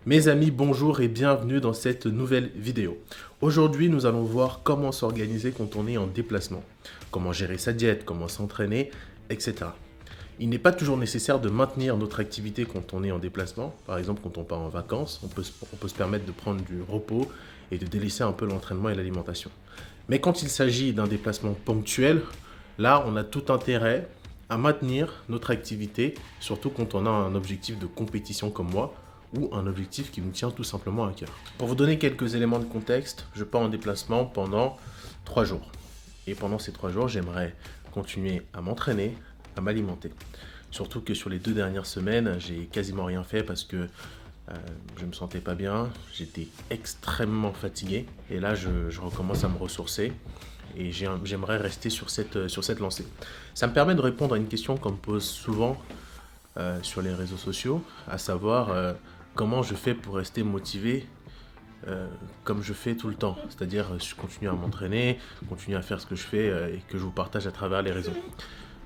Mes amis, bonjour et bienvenue dans cette nouvelle vidéo. Aujourd'hui, nous allons voir comment s'organiser quand on est en déplacement, comment gérer sa diète, comment s'entraîner, etc. Il n'est pas toujours nécessaire de maintenir notre activité quand on est en déplacement. Par exemple, quand on part en vacances, on peut se permettre de prendre du repos et de délaisser un peu l'entraînement et l'alimentation. Mais quand il s'agit d'un déplacement ponctuel, là, on a tout intérêt à maintenir notre activité, surtout quand on a un objectif de compétition comme moi, ou un objectif qui nous tient tout simplement à cœur. Pour vous donner quelques éléments de contexte, je pars en déplacement pendant 3 jours. Et pendant ces 3 jours, j'aimerais continuer à m'entraîner, à m'alimenter. Surtout que sur les 2 dernières semaines, j'ai quasiment rien fait parce que je me sentais pas bien, j'étais extrêmement fatigué. Et là, je recommence à me ressourcer et j'aimerais rester sur cette lancée. Ça me permet de répondre à une question qu'on me pose souvent sur les réseaux sociaux, à savoir comment je fais pour rester motivé comme je fais tout le temps. C'est-à-dire, je continue à m'entraîner, continue à faire ce que je fais et que je vous partage à travers les réseaux.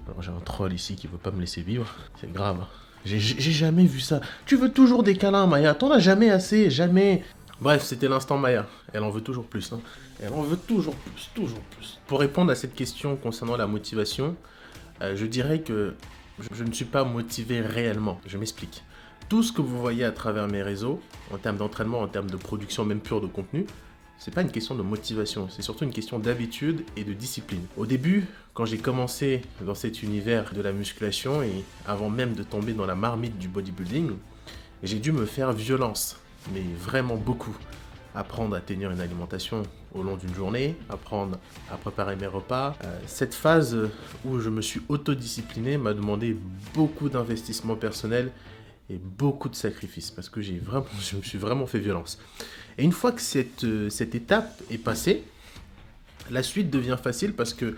Alors, j'ai un troll ici qui veut pas me laisser vivre. C'est grave. Hein. J'ai jamais vu ça. Tu veux toujours des câlins, Maya. T'en as jamais assez, jamais. Bref, c'était l'instant Maya. Elle en veut toujours plus. Hein. Elle en veut toujours plus, toujours plus. Pour répondre à cette question concernant la motivation, je dirais que je ne suis pas motivé réellement. Je m'explique. Tout ce que vous voyez à travers mes réseaux, en termes d'entraînement, en termes de production même pure de contenu, c'est pas une question de motivation, c'est surtout une question d'habitude et de discipline. Au début, quand j'ai commencé dans cet univers de la musculation et avant même de tomber dans la marmite du bodybuilding, j'ai dû me faire violence, mais vraiment beaucoup. Apprendre à tenir une alimentation au long d'une journée, apprendre à préparer mes repas. Cette phase où je me suis autodiscipliné m'a demandé beaucoup d'investissement personnel et beaucoup de sacrifices parce que je me suis vraiment fait violence. Et une fois que cette étape est passée, la suite devient facile parce que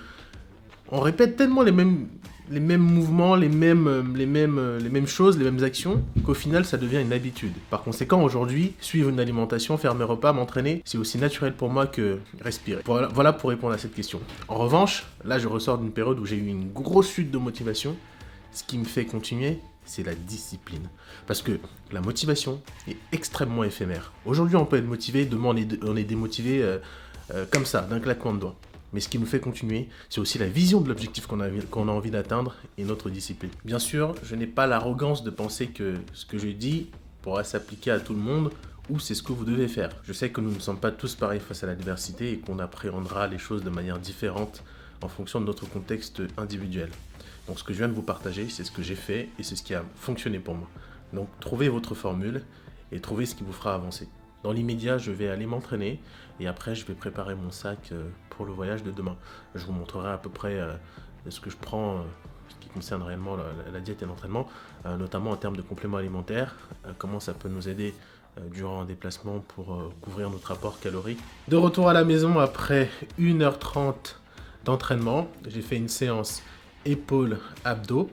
on répète tellement les mêmes mouvements, les mêmes choses, les mêmes actions, qu'au final, ça devient une habitude. Par conséquent, aujourd'hui, suivre une alimentation, faire mes repas, m'entraîner, c'est aussi naturel pour moi que respirer. Voilà pour répondre à cette question. En revanche, là, je ressors d'une période où j'ai eu une grosse chute de motivation. Ce qui me fait continuer, c'est la discipline. Parce que la motivation est extrêmement éphémère. Aujourd'hui, on peut être motivé, demain, on est démotivé comme ça, d'un claquement de doigts. Mais ce qui nous fait continuer, c'est aussi la vision de l'objectif qu'on a envie d'atteindre et notre discipline. Bien sûr, je n'ai pas l'arrogance de penser que ce que je dis pourra s'appliquer à tout le monde ou c'est ce que vous devez faire. Je sais que nous ne sommes pas tous pareils face à l'adversité et qu'on appréhendera les choses de manière différente en fonction de notre contexte individuel. Donc ce que je viens de vous partager, c'est ce que j'ai fait et c'est ce qui a fonctionné pour moi. Donc trouvez votre formule et trouvez ce qui vous fera avancer. Dans l'immédiat, je vais aller m'entraîner et après, je vais préparer mon sac pour le voyage de demain. Je vous montrerai à peu près ce que je prends, ce qui concerne réellement la diète et l'entraînement, notamment en termes de compléments alimentaires, comment ça peut nous aider durant un déplacement pour couvrir notre apport calorique. De retour à la maison après 1h30 d'entraînement, j'ai fait une séance épaules-abdos.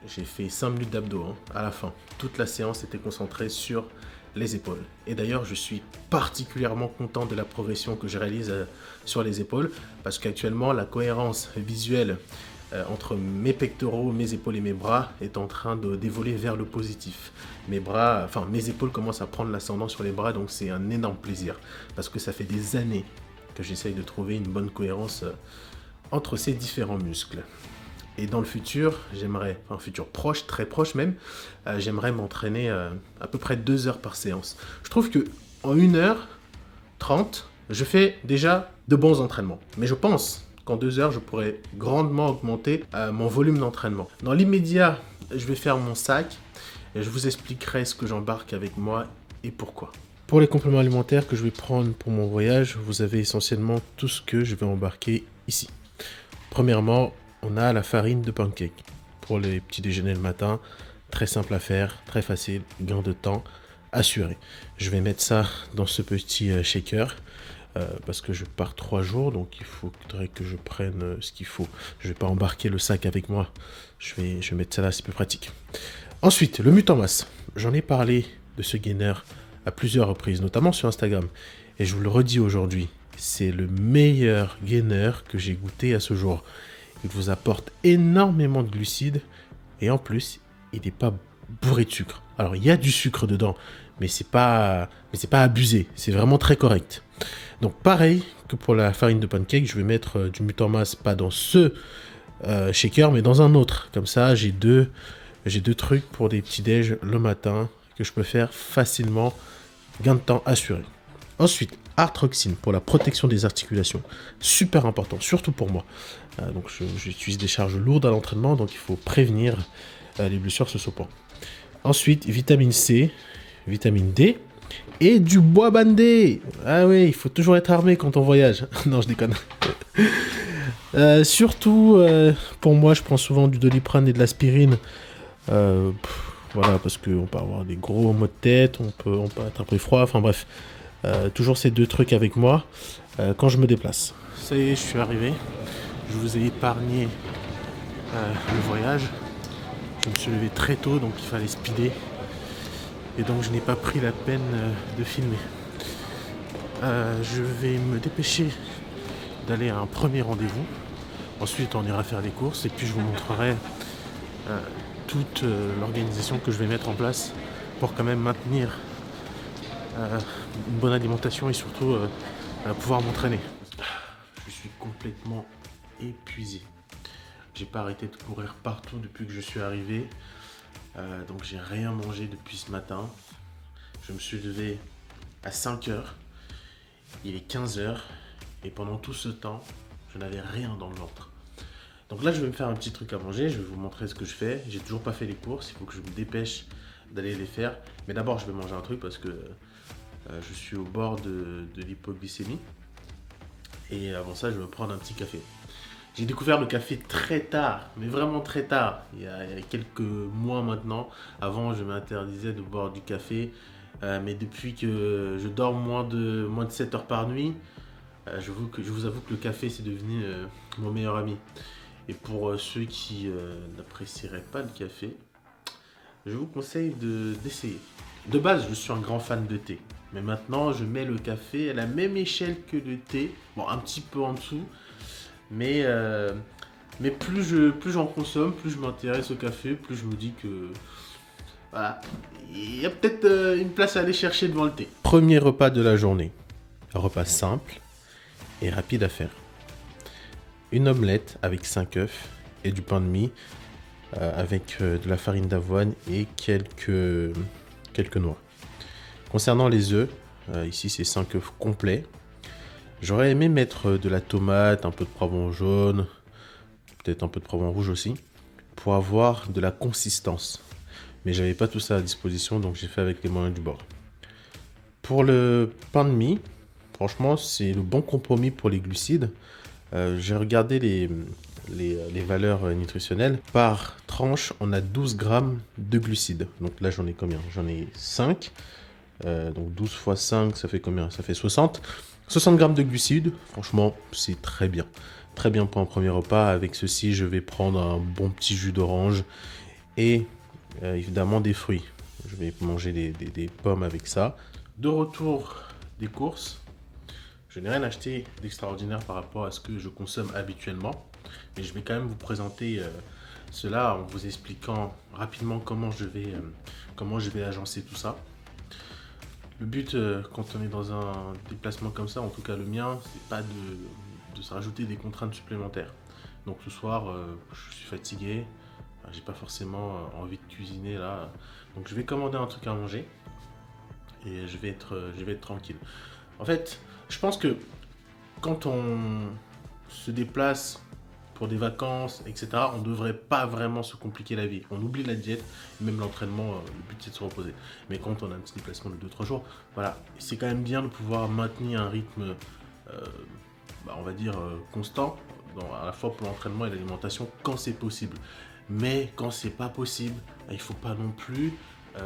J'ai fait 5 minutes d'abdos à la fin. Toute la séance était concentrée sur les épaules. Et d'ailleurs, je suis particulièrement content de la progression que je réalise sur les épaules parce qu'actuellement, la cohérence visuelle entre mes pectoraux, mes épaules et mes bras est en train d'évoluer vers le positif. Mes épaules commencent à prendre l'ascendant sur les bras, donc c'est un énorme plaisir parce que ça fait des années que j'essaye de trouver une bonne cohérence entre ces différents muscles. Et dans le futur, un futur proche, très proche même, j'aimerais m'entraîner à peu près 2 heures par séance. Je trouve que en 1h30, je fais déjà de bons entraînements. Mais je pense qu'en 2 heures, je pourrais grandement augmenter mon volume d'entraînement. Dans l'immédiat, je vais faire mon sac et je vous expliquerai ce que j'embarque avec moi et pourquoi. Pour les compléments alimentaires que je vais prendre pour mon voyage, vous avez essentiellement tout ce que je vais embarquer ici. Premièrement, on a la farine de pancake pour les petits déjeuners le matin. Très simple à faire, très facile, gain de temps assuré. Je vais mettre ça dans ce petit shaker parce que je pars 3 jours, donc il faudrait que je prenne ce qu'il faut. Je ne vais pas embarquer le sac avec moi. Je vais mettre ça là, c'est plus pratique. Ensuite, le Mutant-Masse. J'en ai parlé de ce gainer à plusieurs reprises, notamment sur Instagram. Et je vous le redis aujourd'hui, c'est le meilleur gainer que j'ai goûté à ce jour. Il vous apporte énormément de glucides et en plus, il n'est pas bourré de sucre. Alors, il y a du sucre dedans, mais c'est pas abusé, c'est vraiment très correct. Donc pareil que pour la farine de pancake, je vais mettre du mût en masse, pas dans ce shaker, mais dans un autre. Comme ça, j'ai deux trucs pour des petits déj le matin que je peux faire facilement, gain de temps assuré. Ensuite, Arthroxine pour la protection des articulations, super important, surtout pour moi. Donc j'utilise des charges lourdes à l'entraînement, donc il faut prévenir les blessures sur ce point. Ensuite, vitamine C, vitamine D et du bois bandé. Ah oui, il faut toujours être armé quand on voyage. Non, je déconne. Surtout, pour moi, je prends souvent du Doliprane et de l'aspirine. Voilà, parce qu'on peut avoir des gros maux de tête, on peut attraper froid, enfin bref. Toujours ces deux trucs avec moi quand je me déplace. Ça y est, je suis arrivé. Je vous ai épargné le voyage. Je me suis levé très tôt, donc il fallait speeder. Et donc je n'ai pas pris la peine de filmer. Je vais me dépêcher d'aller à un premier rendez-vous. Ensuite, on ira faire les courses et puis je vous montrerai toute l'organisation que je vais mettre en place pour quand même maintenir une bonne alimentation et surtout pouvoir m'entraîner. Je suis complètement épuisé. J'ai pas arrêté de courir partout depuis que je suis arrivé. Donc j'ai rien mangé depuis ce matin. Je me suis levé à 5 heures. Il est 15 heures. Et pendant tout ce temps, je n'avais rien dans le ventre. Donc là, je vais me faire un petit truc à manger. Je vais vous montrer ce que je fais. J'ai toujours pas fait les courses. Il faut que je me dépêche d'aller les faire. Mais d'abord, je vais manger un truc parce que je suis au bord de l'hypoglycémie. Et avant ça, je vais me prendre un petit café. J'ai découvert le café très tard, mais vraiment très tard, il y a quelques mois maintenant. Avant, je m'interdisais de boire du café, mais depuis que je dors moins de 7 heures par nuit, je vous avoue que le café, c'est devenu mon meilleur ami. Et pour ceux qui n'apprécieraient pas le café, je vous conseille d'essayer. De base, je suis un grand fan de thé, mais maintenant, je mets le café à la même échelle que le thé, bon, un petit peu en dessous. Mais plus j'en consomme, plus je m'intéresse au café, plus je me dis que voilà, il y a peut-être une place à aller chercher devant le thé. Premier repas de la journée. Un repas simple et rapide à faire. Une omelette avec 5 œufs et du pain de mie avec de la farine d'avoine et quelques noix. Concernant les œufs, ici c'est 5 œufs complets. J'aurais aimé mettre de la tomate, un peu de poivron jaune, peut-être un peu de poivron rouge aussi, pour avoir de la consistance. Mais j'avais pas tout ça à disposition, donc j'ai fait avec les moyens du bord. Pour le pain de mie, franchement, c'est le bon compromis pour les glucides. J'ai regardé les valeurs nutritionnelles. Par tranche, on a 12 grammes de glucides. Donc là, j'en ai combien? J'en ai 5. Donc 12 x 5, ça fait combien? Ça fait 60. 60 grammes de glucides, franchement, c'est très bien. Très bien pour un premier repas. Avec ceci, je vais prendre un bon petit jus d'orange et évidemment des fruits. Je vais manger des pommes avec ça. De retour des courses, je n'ai rien acheté d'extraordinaire par rapport à ce que je consomme habituellement. Mais je vais quand même vous présenter cela en vous expliquant rapidement comment je vais agencer tout ça. Le but, quand on est dans un déplacement comme ça, en tout cas le mien, c'est pas de se rajouter des contraintes supplémentaires. Donc ce soir, je suis fatigué, j'ai pas forcément envie de cuisiner là. Donc je vais commander un truc à manger et je vais être tranquille. En fait, je pense que quand on se déplace pour des vacances, etc., on ne devrait pas vraiment se compliquer la vie. On oublie la diète, même l'entraînement, le but c'est de se reposer. Mais quand on a un petit déplacement de 2-3 jours, voilà, c'est quand même bien de pouvoir maintenir un rythme, on va dire, constant, à la fois pour l'entraînement et l'alimentation, quand c'est possible. Mais quand c'est pas possible, il ne faut pas non plus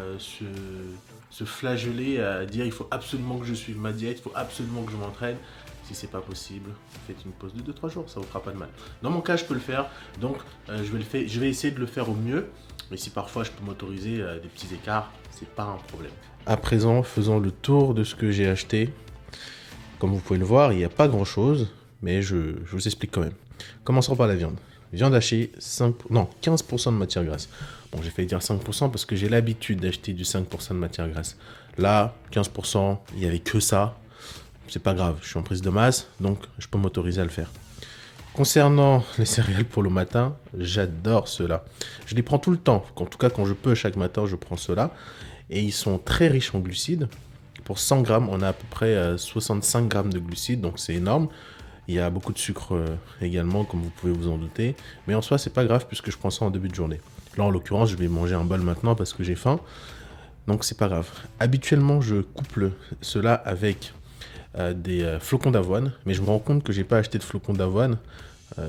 se flageller à dire il faut absolument que je suive ma diète, il faut absolument que je m'entraîne. Si c'est pas possible, faites une pause de 2-3 jours, ça vous fera pas de mal. Dans mon cas, je peux le faire, donc je vais essayer de le faire au mieux. Mais si parfois je peux m'autoriser des petits écarts, c'est pas un problème. À présent, faisons le tour de ce que j'ai acheté. Comme vous pouvez le voir, il n'y a pas grand chose, mais je vous explique quand même. Commençons par la viande. viande hachée, 15% de matière grasse. Bon, j'ai failli dire 5% parce que j'ai l'habitude d'acheter du 5% de matière grasse. Là, 15%, il n'y avait que ça. C'est pas grave, je suis en prise de masse, donc je peux m'autoriser à le faire. Concernant les céréales pour le matin, j'adore ceux-là. Je les prends tout le temps. En tout cas, quand je peux, chaque matin, je prends ceux-là. Et ils sont très riches en glucides. Pour 100 grammes, on a à peu près 65 grammes de glucides, donc c'est énorme. Il y a beaucoup de sucre également, comme vous pouvez vous en douter. Mais en soi, c'est pas grave puisque je prends ça en début de journée. Là, en l'occurrence, je vais manger un bol maintenant parce que j'ai faim. Donc, c'est pas grave. Habituellement, je couple cela avec des flocons d'avoine. Mais je me rends compte que j'ai pas acheté de flocons d'avoine.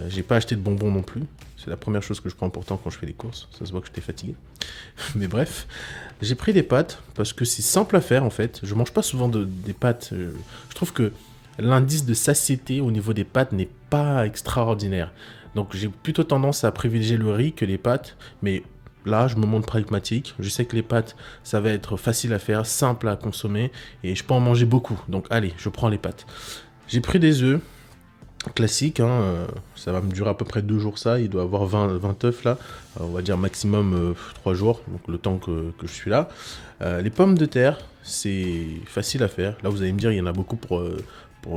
J'ai pas acheté de bonbons non plus. C'est la première chose que je prends pourtant quand je fais des courses. Ça se voit que j'étais fatigué. Mais bref, j'ai pris des pâtes parce que c'est simple à faire en fait. Je mange pas souvent des pâtes. Je trouve que l'indice de satiété au niveau des pâtes n'est pas extraordinaire. Donc j'ai plutôt tendance à privilégier le riz que les pâtes. Mais là, je me montre pragmatique. Je sais que les pâtes, ça va être facile à faire, simple à consommer. Et je peux en manger beaucoup. Donc allez, je prends les pâtes. J'ai pris des œufs. Classique, hein, ça va me durer à peu près 2 jours ça, il doit avoir 20 œufs là, on va dire maximum 3 jours, donc le temps que je suis là. Les pommes de terre, c'est facile à faire, là vous allez me dire il y en a beaucoup pour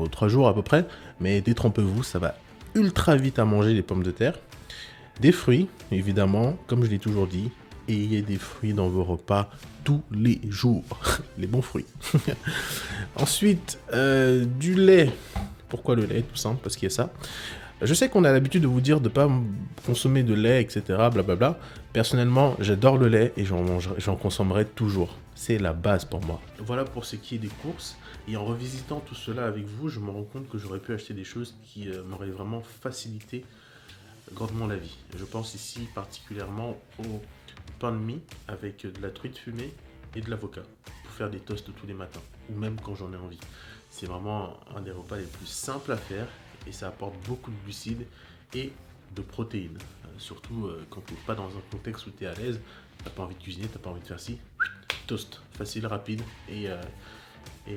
3 jours à peu près, mais détrompez-vous, ça va ultra vite à manger les pommes de terre. Des fruits, évidemment, comme je l'ai toujours dit, ayez des fruits dans vos repas tous les jours, les bons fruits. Ensuite, du lait. Pourquoi le lait? Tout simple, parce qu'il y a ça. Je sais qu'on a l'habitude de vous dire de ne pas consommer de lait, etc. Blablabla. Personnellement, j'adore le lait et j'en consommerai toujours. C'est la base pour moi. Voilà pour ce qui est des courses. Et en revisitant tout cela avec vous, je me rends compte que j'aurais pu acheter des choses qui m'auraient vraiment facilité grandement la vie. Je pense ici particulièrement au pain de mie avec de la truite fumée et de l'avocat pour faire des toasts tous les matins ou même quand j'en ai envie. C'est vraiment un des repas les plus simples à faire et ça apporte beaucoup de glucides et de protéines. Surtout quand tu n'es pas dans un contexte où tu es à l'aise, tu n'as pas envie de cuisiner, tu n'as pas envie de faire ci. Toast, facile, rapide et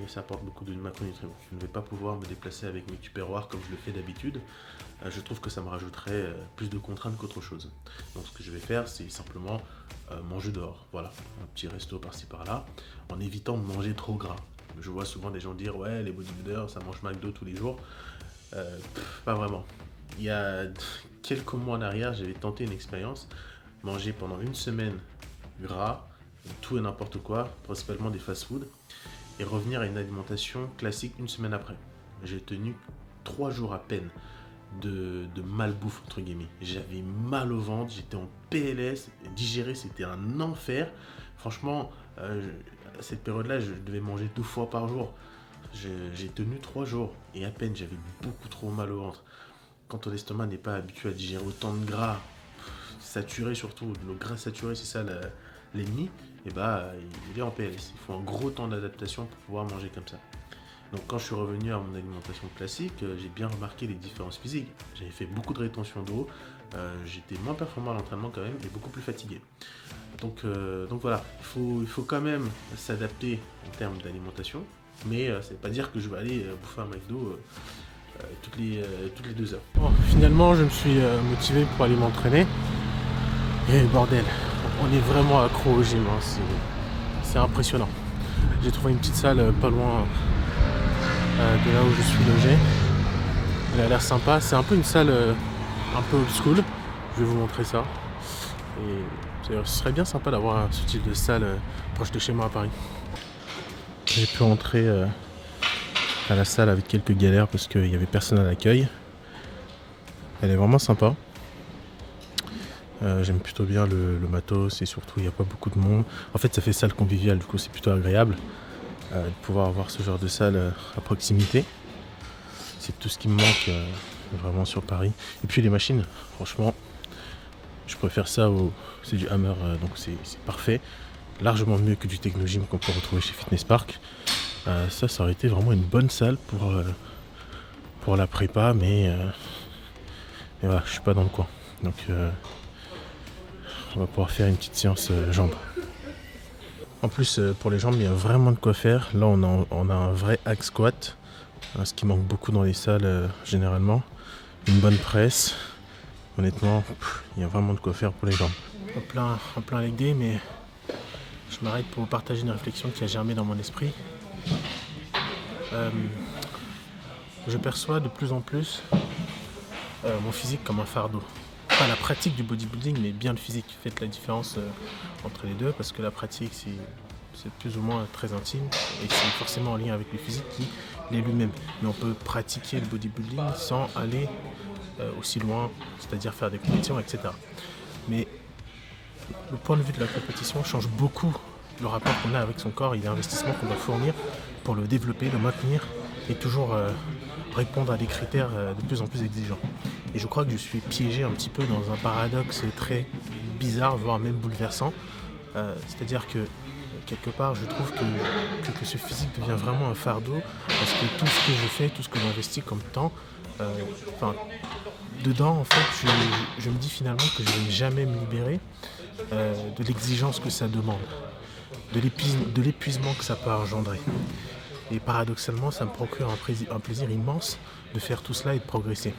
ça apporte beaucoup de macronutriments. Je ne vais pas pouvoir me déplacer avec mes tupperwares comme je le fais d'habitude. Je trouve que ça me rajouterait plus de contraintes qu'autre chose. Donc ce que je vais faire, c'est simplement manger dehors. Voilà, un petit resto par-ci par-là, en évitant de manger trop gras. Je vois souvent des gens dire ouais les bodybuilders ça mange McDo tous les jours. Pas vraiment. Il y a quelques mois en arrière j'avais tenté une expérience, manger pendant une semaine gras, tout et n'importe quoi, principalement des fast-food, et revenir à une alimentation classique une semaine après. J'ai tenu 3 jours à peine de malbouffe entre guillemets. J'avais mal au ventre, j'étais en PLS, digérer c'était un enfer. Franchement, à cette période-là, je devais manger 2 fois par jour. J'ai tenu 3 jours et à peine j'avais beaucoup trop mal au ventre. Quand ton estomac n'est pas habitué à digérer autant de gras, saturé surtout, le gras saturé c'est ça l'ennemi, et bah il est en PLS. Il faut un gros temps d'adaptation pour pouvoir manger comme ça. Donc quand je suis revenu à mon alimentation classique, j'ai bien remarqué les différences physiques. J'avais fait beaucoup de rétention d'eau, j'étais moins performant à l'entraînement quand même et beaucoup plus fatigué. Donc voilà, il faut quand même s'adapter en termes d'alimentation, mais ça ne veut pas dire que je vais aller bouffer un McDo toutes les 2 heures. Bon, finalement, je me suis motivé pour aller m'entraîner. Et bordel, on est vraiment accro au gym, hein, c'est impressionnant. J'ai trouvé une petite salle pas loin de là où je suis logé. Elle a l'air sympa, c'est un peu une salle un peu old school. Je vais vous montrer ça. Et ce serait bien sympa d'avoir ce type de salle proche de chez moi à Paris. J'ai pu entrer à la salle avec quelques galères parce qu'il n'y avait personne à l'accueil. Elle est vraiment sympa. J'aime plutôt bien le matos et surtout il n'y a pas beaucoup de monde. En fait ça fait salle conviviale, du coup c'est plutôt agréable de pouvoir avoir ce genre de salle à proximité. C'est tout ce qui me manque vraiment sur Paris. Et puis les machines, franchement, je préfère ça c'est du Hammer, donc c'est parfait. Largement mieux que du Technogym qu'on peut retrouver chez Fitness Park. Ça aurait été vraiment une bonne salle pour la prépa, mais voilà, je suis pas dans le coin. Donc on va pouvoir faire une petite séance jambes. En plus, pour les jambes, il y a vraiment de quoi faire. Là, on a un vrai hack squat, ce qui manque beaucoup dans les salles généralement. Une bonne presse honnêtement, il y a vraiment de quoi faire pour les jambes. En plein leg day, mais je m'arrête pour vous partager une réflexion qui a germé dans mon esprit. Je perçois de plus en plus mon physique comme un fardeau. Pas la pratique du bodybuilding, mais bien le physique. Faites la différence entre les deux, parce que la pratique, c'est plus ou moins très intime, et c'est forcément en lien avec le physique qui l'est lui-même. Mais on peut pratiquer le bodybuilding sans aller aussi loin, c'est-à-dire faire des compétitions, etc. Mais le point de vue de la compétition change beaucoup le rapport qu'on a avec son corps et l'investissement qu'on doit fournir pour le développer, le maintenir et toujours répondre à des critères de plus en plus exigeants. Et je crois que je suis piégé un petit peu dans un paradoxe très bizarre, voire même bouleversant. C'est-à-dire que quelque part, je trouve que ce physique devient vraiment un fardeau parce que tout ce que je fais, tout ce que j'investis comme temps, dedans, en fait, je me dis finalement que je ne vais jamais me libérer de l'exigence que ça demande, de l'épuisement que ça peut engendrer. Et paradoxalement, ça me procure un plaisir immense de faire tout cela et de progresser.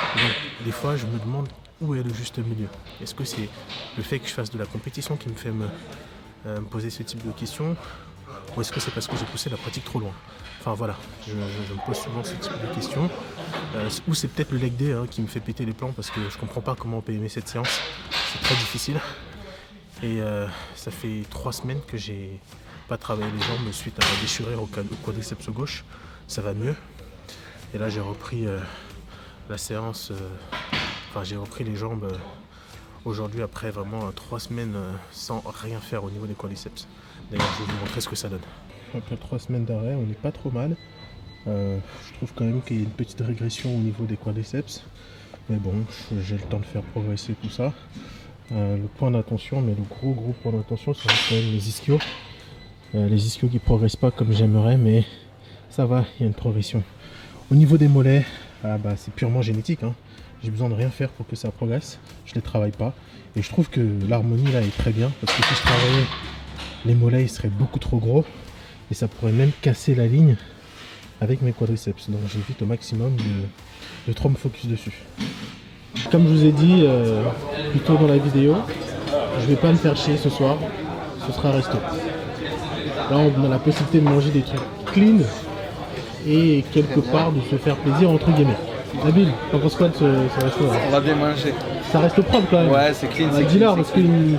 Et donc, des fois, je me demande où est le juste milieu. Est-ce que c'est le fait que je fasse de la compétition qui me fait me poser ce type de questions, ou est-ce que c'est parce que j'ai poussé la pratique trop loin? Enfin voilà, je me pose souvent ce type de questions. Ou c'est peut-être le leg day qui me fait péter les plombs parce que je comprends pas comment on peut aimer cette séance. C'est très difficile. Et ça fait 3 semaines que j'ai pas travaillé les jambes suite à la déchirure au quadriceps gauche. Ça va mieux. Et là j'ai repris la séance, j'ai repris les jambes aujourd'hui après vraiment 3 semaines sans rien faire au niveau des quadriceps. D'ailleurs je vais vous montrer ce que ça donne. Après 3 semaines d'arrêt, on n'est pas trop mal. Je trouve quand même qu'il y a une petite régression au niveau des quadriceps. Mais bon, j'ai le temps de faire progresser tout ça. Le point d'attention, mais le gros point d'attention, c'est quand même les ischios. Les ischios qui ne progressent pas comme j'aimerais, mais ça va, il y a une progression. Au niveau des mollets, c'est purement génétique. J'ai besoin de rien faire pour que ça progresse. Je ne les travaille pas. Et je trouve que l'harmonie là est très bien. Parce que si je travaillais les mollets, ils seraient beaucoup trop gros. Et ça pourrait même casser la ligne avec mes quadriceps. Donc j'évite au maximum de trop me focus dessus. Comme je vous ai dit plus tôt dans la vidéo, je vais pas me faire chier ce soir. Ce sera resto. Là on a la possibilité de manger des trucs clean et quelque part de se faire plaisir entre guillemets. Nabil, t'en penses quoi de ce resto là? On va bien manger. Ça reste propre quand même. Ouais, c'est clean. Dis-leur parce qu'il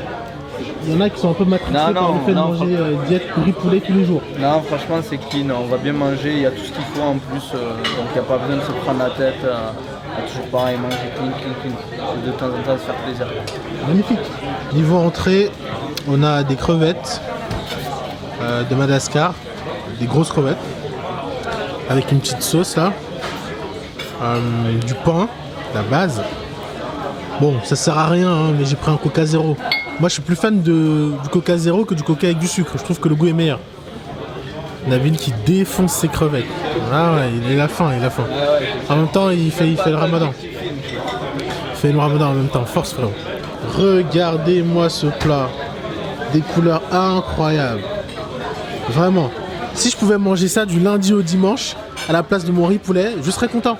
y en a qui sont un peu matrixés par le fait de manger diète riz poulet tous les jours. Non, franchement, c'est clean. On va bien manger. Il y a tout ce qu'il faut en plus. Donc, il n'y a pas besoin de se prendre la tête. Toujours pareil, manger clean. De temps en temps, se faire plaisir. Magnifique. Niveau entrée, on a des crevettes de Madagascar, des grosses crevettes, avec une petite sauce là, du pain, la base. Bon, ça sert à rien, mais j'ai pris un Coca Zéro. Moi, je suis plus fan du Coca Zéro que du Coca avec du sucre. Je trouve que le goût est meilleur. Nabil qui défonce ses crevettes. Ah ouais, il a faim. En même temps, il fait le ramadan. Il fait le ramadan en même temps. Force, frérot. Regardez-moi ce plat. Des couleurs incroyables. Vraiment. Si je pouvais manger ça du lundi au dimanche, à la place de mon riz poulet, je serais content.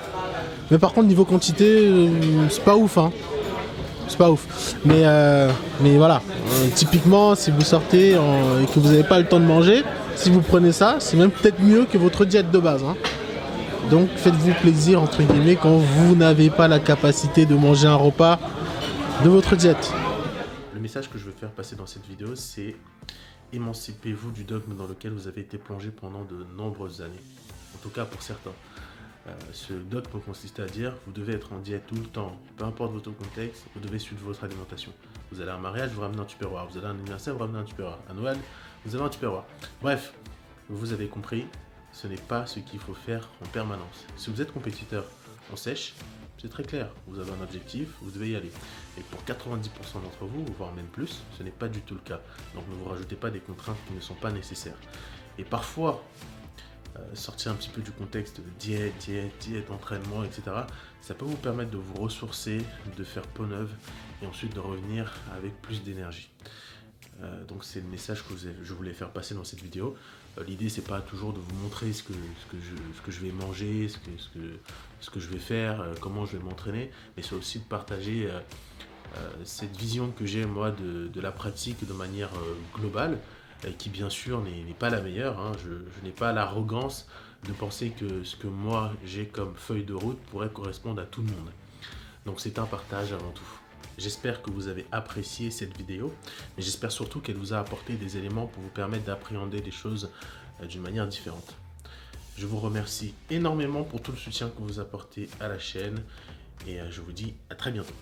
Mais par contre, niveau quantité, c'est pas ouf, C'est pas ouf. Mais voilà. Typiquement, si vous sortez et que vous n'avez pas le temps de manger, si vous prenez ça, c'est même peut-être mieux que votre diète de base. Donc, faites-vous plaisir, entre guillemets, quand vous n'avez pas la capacité de manger un repas de votre diète. Le message que je veux faire passer dans cette vidéo, c'est émancipez-vous du dogme dans lequel vous avez été plongé pendant de nombreuses années. En tout cas, pour certains. Ce dogme consiste à dire vous devez être en diète tout le temps, peu importe votre contexte, vous devez suivre votre alimentation. Vous allez à un mariage, vous ramenez un tupperware. Vous allez à un anniversaire, vous ramenez un tupperware. À Noël, vous avez un tupperware. Bref, vous avez compris, ce n'est pas ce qu'il faut faire en permanence. Si vous êtes compétiteur en sèche, c'est très clair. Vous avez un objectif, vous devez y aller. Et pour 90% d'entre vous, voire même plus, ce n'est pas du tout le cas. Donc ne vous rajoutez pas des contraintes qui ne sont pas nécessaires. Et parfois, sortir un petit peu du contexte de diète, entraînement, etc. Ça peut vous permettre de vous ressourcer, de faire peau neuve et ensuite de revenir avec plus d'énergie. Donc c'est le message que je voulais faire passer dans cette vidéo. L'idée, c'est pas toujours de vous montrer ce que je vais manger, ce que je vais faire, comment je vais m'entraîner, mais c'est aussi de partager cette vision que j'ai moi de la pratique de manière globale, qui bien sûr n'est pas la meilleure, hein. Je n'ai pas l'arrogance de penser que ce que moi j'ai comme feuille de route pourrait correspondre à tout le monde. Donc c'est un partage avant tout. J'espère que vous avez apprécié cette vidéo, mais j'espère surtout qu'elle vous a apporté des éléments pour vous permettre d'appréhender les choses d'une manière différente. Je vous remercie énormément pour tout le soutien que vous apportez à la chaîne et je vous dis à très bientôt.